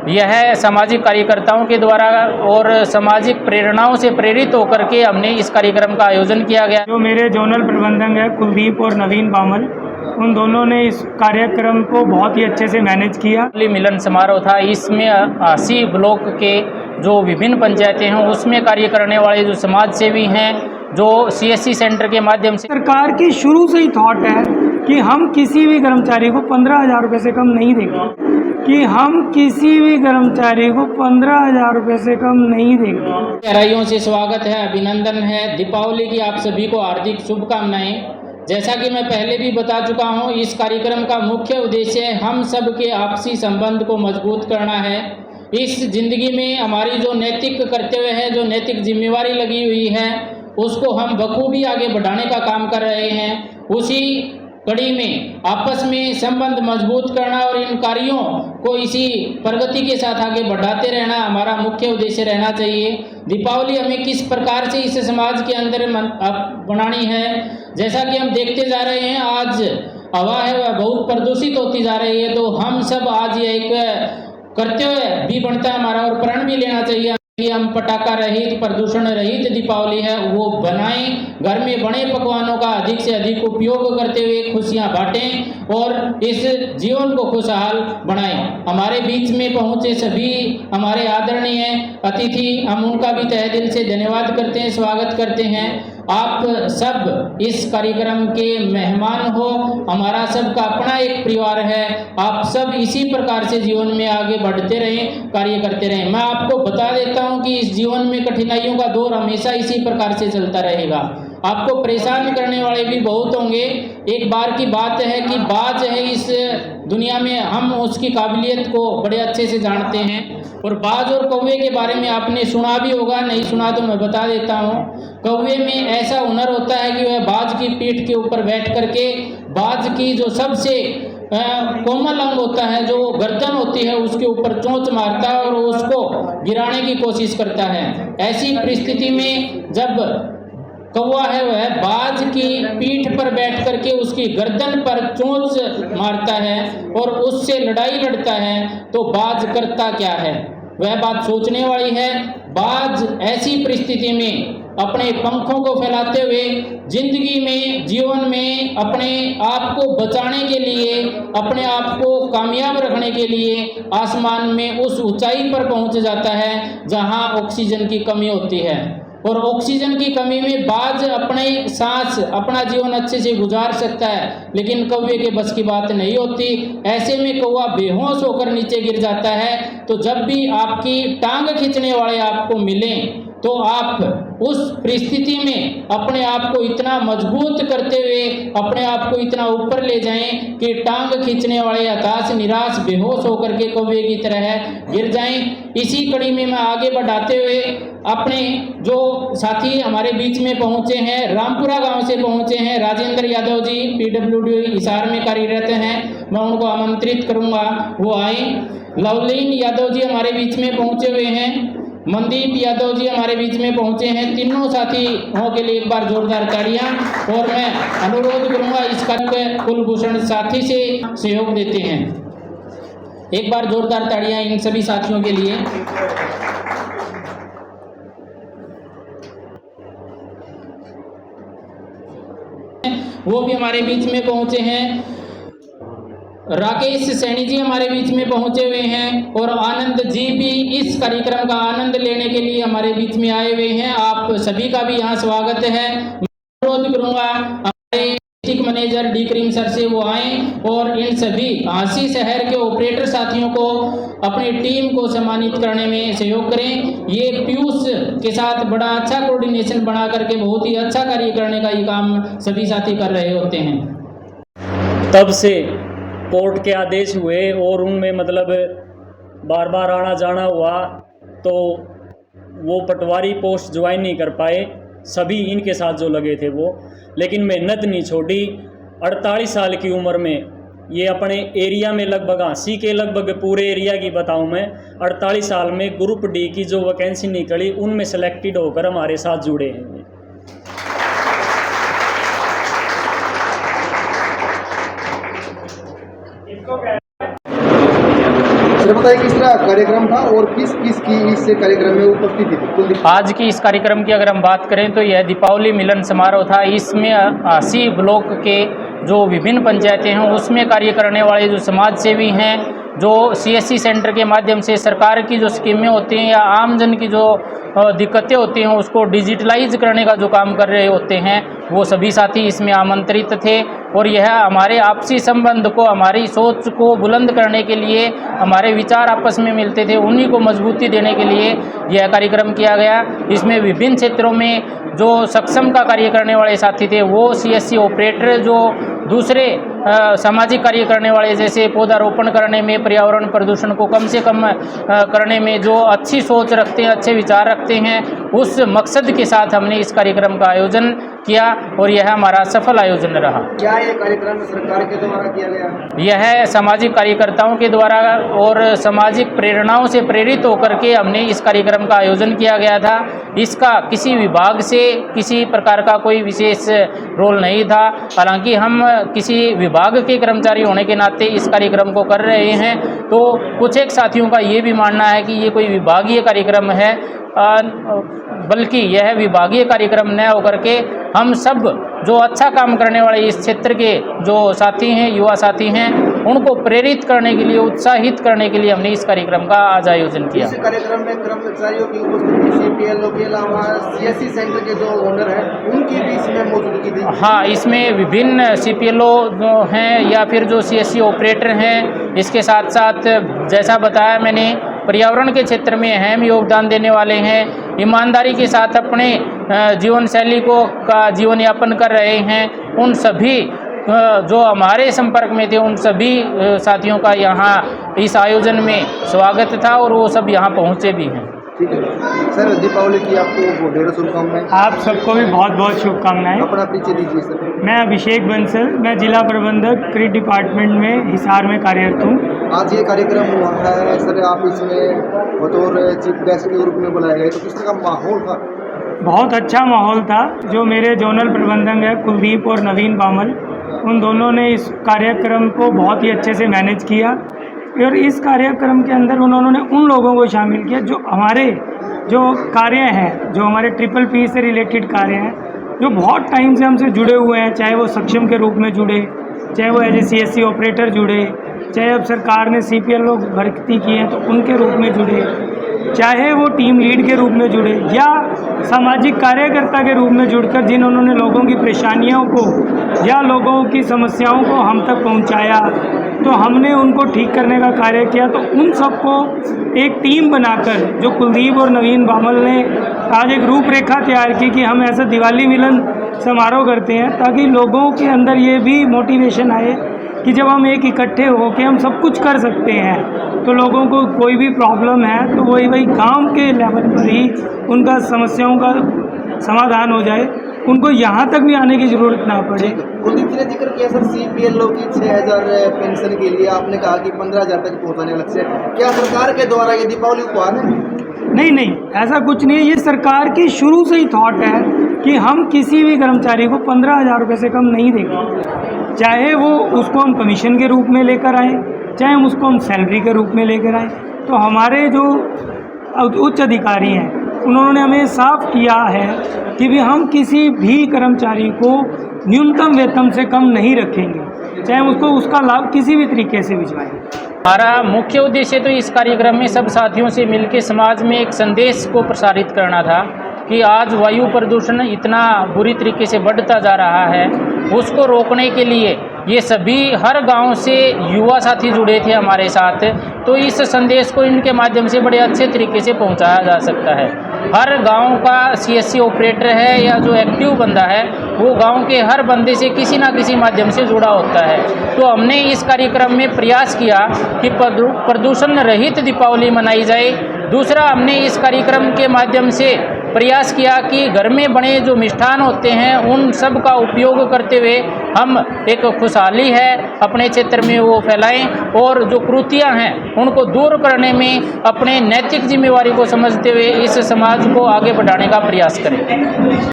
यह सामाजिक कार्यकर्ताओं के द्वारा और सामाजिक प्रेरणाओं से प्रेरित होकर के हमने इस कार्यक्रम का आयोजन किया गया। जो मेरे जोनल प्रबंधक है कुलदीप और नवीन बामल, उन दोनों ने इस कार्यक्रम को बहुत ही अच्छे से मैनेज किया। मिलन समारोह था, इसमें 80 ब्लॉक के जो विभिन्न पंचायतें हैं उसमें कार्य करने वाले जो समाज सेवी हैं, जो CSC सेंटर के माध्यम से सरकार की शुरू से ही थॉट है कि हम किसी भी कर्मचारी को 15,000 रुपये से कम नहीं देंगे, कि हम किसी भी कर्मचारी को 15,000 रुपये से कम नहीं देंगे। गहराइयों से स्वागत है, अभिनंदन है। दीपावली की आप सभी को हार्दिक शुभकामनाएं। जैसा कि मैं पहले भी बता चुका हूं, इस कार्यक्रम का मुख्य उद्देश्य हम सब के आपसी संबंध को मजबूत करना है। इस जिंदगी में हमारी जो नैतिक कर्तव्य है, जो नैतिक जिम्मेवारी लगी हुई है, उसको हम बखूबी आगे बढ़ाने का काम कर रहे हैं। उसी कड़ी में आपस में संबंध मजबूत करना और इन कार्यों को इसी प्रगति के साथ आगे बढ़ाते रहना हमारा मुख्य उद्देश्य रहना चाहिए। दीपावली हमें किस प्रकार से इस समाज के अंदर बनानी है, जैसा कि हम देखते जा रहे हैं आज हवा है वह बहुत प्रदूषित होती जा रही है, तो हम सब आज ये एक कर्तव्य भी बनता है हमारा और प्रण भी लेना चाहिए कि हम पटाखा रहित, प्रदूषण रहित दीपावली है वो बनाएं। घर में बने पकवानों का अधिक से अधिक उपयोग करते हुए खुशियां बांटें और इस जीवन को खुशहाल बनाएं। हमारे बीच में पहुंचे सभी हमारे आदरणीय अतिथि, हम उनका भी तहे दिल से धन्यवाद करते हैं, स्वागत करते हैं। आप सब इस कार्यक्रम के मेहमान हो, हमारा सबका अपना एक परिवार है। आप सब इसी प्रकार से जीवन में आगे बढ़ते रहें, कार्य करते रहें। मैं आपको बता देता हूं कि इस जीवन में कठिनाइयों का दौर हमेशा इसी प्रकार से चलता रहेगा। आपको परेशान करने वाले भी बहुत होंगे। एक बार की बात है कि बाज है इस दुनिया में, हम उसकी काबिलियत को बड़े अच्छे से जानते हैं। और बाज और कौवे के बारे में आपने सुना भी होगा, नहीं सुना तो मैं बता देता हूँ। कौवे में ऐसा हुनर होता है कि वह बाज की पीठ के ऊपर बैठ करके बाज की जो सबसे कोमल अंग होता है, जो गर्दन होती है, उसके ऊपर चोंच मारता है और उसको गिराने की कोशिश करता है। ऐसी परिस्थिति में जब कौवा है वह बाज की पीठ पर बैठ करके उसकी गर्दन पर चोंच मारता है और उससे लड़ाई लड़ता है, तो बाज करता क्या है, वह बात सोचने वाली है। बाज ऐसी परिस्थिति में अपने पंखों को फैलाते हुए जिंदगी में, जीवन में अपने आप को बचाने के लिए, अपने आप को कामयाब रखने के लिए आसमान में उस ऊंचाई पर पहुंच जाता है जहां ऑक्सीजन की कमी होती है। और ऑक्सीजन की कमी में बाज अपने सांस, अपना जीवन अच्छे से गुजार सकता है, लेकिन कौवे के बस की बात नहीं होती। ऐसे में कौवा बेहोश होकर नीचे गिर जाता है। तो जब भी आपकी टांग खींचने वाले आपको मिलें, तो आप उस परिस्थिति में अपने आप को इतना मजबूत करते हुए अपने आप को इतना ऊपर ले जाएं कि टांग खींचने वाले हताश, निराश, बेहोश होकर के कौवे की तरह गिर जाएं। इसी कड़ी में मैं आगे बढ़ाते हुए अपने जो साथी हमारे बीच में पहुंचे हैं, रामपुरा गांव से पहुंचे हैं, राजेंद्र यादव जी PWD हिसार में कार्यरत हैं, मैं उनको आमंत्रित करूंगा वो आए। लवलीन यादव जी हमारे बीच में पहुंचे हुए हैं, मनदीप यादव जी हमारे बीच में पहुंचे हैं। तीनों साथियों के लिए एक बार जोरदार तालियां। और मैं अनुरोध करूंगा इस कार्य में कुलभूषण साथी से सहयोग देते हैं। एक बार जोरदार तालियां इन सभी साथियों के लिए। वो भी हमारे बीच में पहुंचे हैं। राकेश सैनी जी हमारे बीच में पहुंचे हुए हैं और आनंद जी भी इस कार्यक्रम का आनंद लेने के लिए हमारे बीच में आए हुए हैं। आप सभी का भी यहाँ स्वागत है। मैं अनुरोध करूंगा हमारे district manager D cream sir से वो आए और इन सभी हांसी शहर के ऑपरेटर साथियों को, अपनी टीम को सम्मानित करने में सहयोग करें। ये पीयूष के साथ बड़ा अच्छा कोऑर्डिनेशन बना करके बहुत ही अच्छा कार्य करने का ये काम सभी साथी कर रहे होते हैं। तब से कोर्ट के आदेश हुए और उनमें मतलब बार बार आना जाना हुआ, तो वो पटवारी पोस्ट ज्वाइन नहीं कर पाए। सभी इनके साथ जो लगे थे वो, लेकिन मेहनत नहीं छोड़ी। 48 साल की उम्र में ये अपने एरिया में लगभग 80 के लगभग पूरे एरिया की बताऊं मैं, 48 साल में ग्रुप डी की जो वैकेंसी निकली उनमें सेलेक्टेड होकर हमारे साथ जुड़े हैं। बताइए किस तरह कार्यक्रम था और किस किस की इस कार्यक्रम में उपस्थिति थी? आज की इस कार्यक्रम की अगर हम बात करें तो यह दीपावली मिलन समारोह था। इसमें 80 ब्लॉक के जो विभिन्न पंचायतें हैं उसमें कार्य करने वाले जो समाज सेवी हैं, जो CSC सेंटर के माध्यम से सरकार की जो स्कीमें होती हैं या आमजन की जो दिक्कतें होती हैं उसको डिजिटलाइज करने का जो काम कर रहे होते हैं, वो सभी साथी इसमें आमंत्रित थे। और यह हमारे आपसी संबंध को, हमारी सोच को बुलंद करने के लिए, हमारे विचार आपस में मिलते थे, उन्हीं को मजबूती देने के लिए यह कार्यक्रम किया गया। इसमें विभिन्न क्षेत्रों में जो सक्षम का कार्य करने वाले साथी थे वो CSC ऑपरेटर, जो दूसरे सामाजिक कार्य करने वाले जैसे पौधारोपण करने में, पर्यावरण प्रदूषण को कम से कम करने में जो अच्छी सोच रखते हैं, अच्छे विचार रखते हैं, उस मकसद के साथ हमने इस कार्यक्रम का आयोजन किया और यह हमारा सफल आयोजन रहा। क्या ये कार्यक्रम सरकार के द्वारा किया गया? यह सामाजिक कार्यकर्ताओं के द्वारा और सामाजिक प्रेरणाओं से प्रेरित होकर के हमने इस कार्यक्रम का आयोजन किया गया था। इसका किसी विभाग से किसी प्रकार का कोई विशेष रोल नहीं था। हालांकि हम किसी विभाग के कर्मचारी होने के नाते इस कार्यक्रम को कर रहे हैं, तो कुछ एक साथियों का ये भी मानना है कि ये कोई विभागीय कार्यक्रम है, बल्कि यह विभागीय कार्यक्रम न होकर के हम सब जो अच्छा काम करने वाले इस क्षेत्र के जो साथी हैं, युवा साथी हैं, उनको प्रेरित करने के लिए, उत्साहित करने के लिए हमने इस कार्यक्रम का आज आयोजन किया। इस कार्यक्रम में कर्मचारियों की उपस्थिति, CPLO के अलावा CSC सेंटर के जो ओनर हैं उनकी भी इसमें मौजूदगी थी। हाँ, इसमें विभिन्न CPLO जो हैं या फिर जो CSC ऑपरेटर हैं, इसके साथ साथ जैसा बताया मैंने, पर्यावरण के क्षेत्र में अहम योगदान देने वाले हैं, ईमानदारी के साथ अपने जीवन शैली को का जीवन यापन कर रहे हैं, उन सभी जो हमारे संपर्क में थे उन सभी साथियों का यहाँ इस आयोजन में स्वागत था और वो सब यहाँ पहुँचे भी हैं। ठीक है सर, दीपावली की आपको ढेरों शुभकामनाएं। आप सबको भी बहुत बहुत शुभकामनाएं। अपना परिचय दीजिए सर। मैं अभिषेक बंसल, मैं जिला प्रबंधक क्रीड डिपार्टमेंट में हिसार में कार्यरत हूँ। आज ये कार्यक्रम हुआ है सर, आप इसमें बतौर चीफ गेस्ट के रूप में बुलाए गए, तो किस तरह का माहौल था? बहुत अच्छा माहौल था। जो मेरे जोनल प्रबंधक हैं कुलदीप और नवीन बामल, उन दोनों ने इस कार्यक्रम को बहुत ही अच्छे से मैनेज किया और इस कार्यक्रम के अंदर उन्होंने उन लोगों को शामिल किया जो हमारे जो कार्य हैं, जो हमारे PPP से रिलेटेड कार्य हैं, जो बहुत टाइम से हमसे जुड़े हुए हैं, चाहे वो सक्षम के रूप में जुड़े, चाहे वो एज ए CSC ऑपरेटर जुड़े, चाहे अब सरकार ने CPLO भर्ती की है तो उनके रूप में जुड़े, चाहे वो टीम लीड के रूप में जुड़े या सामाजिक कार्यकर्ता के रूप में जुड़कर जिन्होंने लोगों की परेशानियों को या लोगों की समस्याओं को हम तक पहुंचाया, तो हमने उनको ठीक करने का कार्य किया। तो उन सबको एक टीम बनाकर जो कुलदीप और नवीन बामल ने आज एक रूपरेखा तैयार की कि हम ऐसा दिवाली मिलन समारोह करते हैं ताकि लोगों के अंदर ये भी मोटिवेशन आए कि जब हम एक इकट्ठे हो के हम सब कुछ कर सकते हैं, तो लोगों को कोई भी प्रॉब्लम है तो वही गांव के लेवल पर ही उनका समस्याओं का समाधान हो जाए, उनको यहाँ तक भी आने की ज़रूरत ना पड़े। कुलदीप जी ने जिक्र किया सर CPLO की 6000 पेंशन के लिए, आपने कहा कि 15000 तक पहुँचाने का लक्ष्य, क्या सरकार के द्वारा ये दीपावली उपहार है? नहीं, ऐसा कुछ नहीं है। ये सरकार की शुरू से ही थॉट है कि हम किसी भी कर्मचारी को 15,000 रुपये से कम नहीं देंगे, चाहे वो उसको हम कमीशन के रूप में लेकर आए, चाहे हम उसको हम सैलरी के रूप में लेकर आए। तो हमारे जो उच्च अधिकारी हैं उन्होंने हमें साफ किया है कि भी हम किसी भी कर्मचारी को न्यूनतम वेतन से कम नहीं रखेंगे, चाहे उसको उसका लाभ किसी भी तरीके से भिजवाएं। हमारा मुख्य उद्देश्य तो इस कार्यक्रम में सब साथियों से मिलकर समाज में एक संदेश को प्रसारित करना था कि आज वायु प्रदूषण इतना बुरी तरीके से बढ़ता जा रहा है, उसको रोकने के लिए ये सभी हर गांव से युवा साथी जुड़े थे हमारे साथ, तो इस संदेश को इनके माध्यम से बड़े अच्छे तरीके से पहुंचाया जा सकता है। हर गांव का CSC ऑपरेटर है या जो एक्टिव बंदा है वो गांव के हर बंदे से किसी ना किसी माध्यम से जुड़ा होता है। तो हमने इस कार्यक्रम में प्रयास किया कि प्रदूषण रहित दीपावली मनाई जाए। दूसरा, हमने इस कार्यक्रम के माध्यम से प्रयास किया कि घर में बने जो मिष्ठान होते हैं उन सब का उपयोग करते हुए हम एक खुशहाली है अपने क्षेत्र में वो फैलाएं और जो कुरीतियां हैं उनको दूर करने में अपने नैतिक जिम्मेवारी को समझते हुए इस समाज को आगे बढ़ाने का प्रयास करें।